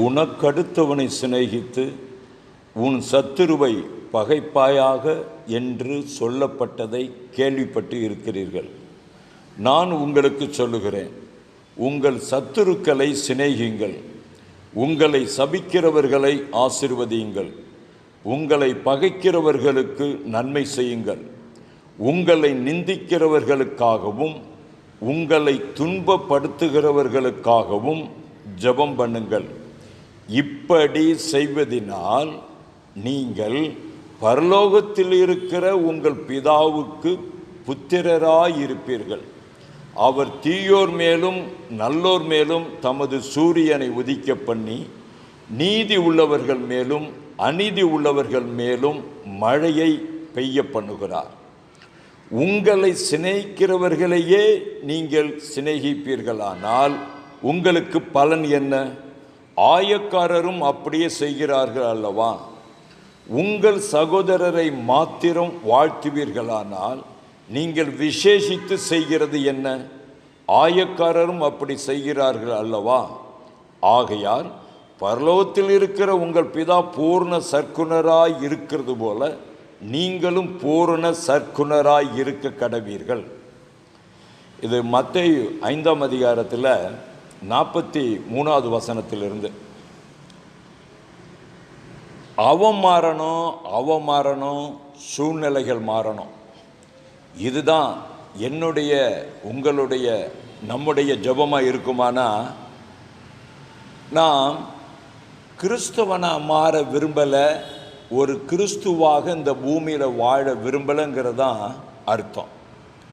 உனக்கடுத்தவனை சிநேகித்து உன் சத்துருவை பகைப்பாயாக என்று சொல்லப்பட்டதை கேள்விப்பட்டு இருக்கிறீர்கள். நான் உங்களுக்கு சொல்லுகிறேன், உங்கள் சத்துருக்களை சிநேகியுங்கள், உங்களை சபிக்கிறவர்களை ஆசீர்வதியுங்கள், உங்களை பகைக்கிறவர்களுக்கு நன்மை செய்யுங்கள், உங்களை நிந்திக்கிறவர்களுக்காகவும் உங்களை துன்பப்படுத்துகிறவர்களுக்காகவும் ஜெபம் பண்ணுங்கள். இப்படி செய்வதினால் நீங்கள் பரலோகத்தில் இருக்கிற உங்கள் பிதாவுக்கு புத்திரராயிருப்பீர்கள். அவர் தீயோர் மேலும் நல்லோர் மேலும் தமது சூரியனை உதிக்க பண்ணி நீதி உள்ளவர்கள் மேலும் அநீதி உள்ளவர்கள் மேலும் மழையை பெய்ய பண்ணுகிறார். உங்களை சிநேகிக்கிறவர்களையே நீங்கள் சிநேகிப்பீர்களானால் உங்களுக்கு பலன் என்ன? ஆயக்காரரும் அப்படியே செய்கிறார்கள் அல்லவா? உங்கள் சகோதரரை மாத்திரம் வாழ்த்துவீர்களானால் நீங்கள் விசேஷித்து செய்கிறது என்ன? ஆயக்காரரும் அப்படி செய்கிறார்கள் அல்லவா? ஆகையால் பரலோகத்தில் இருக்கிற உங்கள் பிதா பூர்ண சற்குணராய் இருக்கிறது போல நீங்களும் பூர்ண சற்குணராய் இருக்க கடவீர்கள். இது மத்தேயு 5ஆம் அதிகாரத்தில் 43வது வசனத்திலிருந்து. அவன் மாறணும், சூழ்நிலைகள் மாறணும். இதுதான் என்னுடைய உங்களுடைய நம்முடைய ஜெபமாக இருக்குமானா, நாம் கிறிஸ்தவனாக மாற விரும்பலை, ஒரு கிறிஸ்துவாக இந்த பூமியில் வாழ விரும்பலைங்கிறது தான் அர்த்தம்.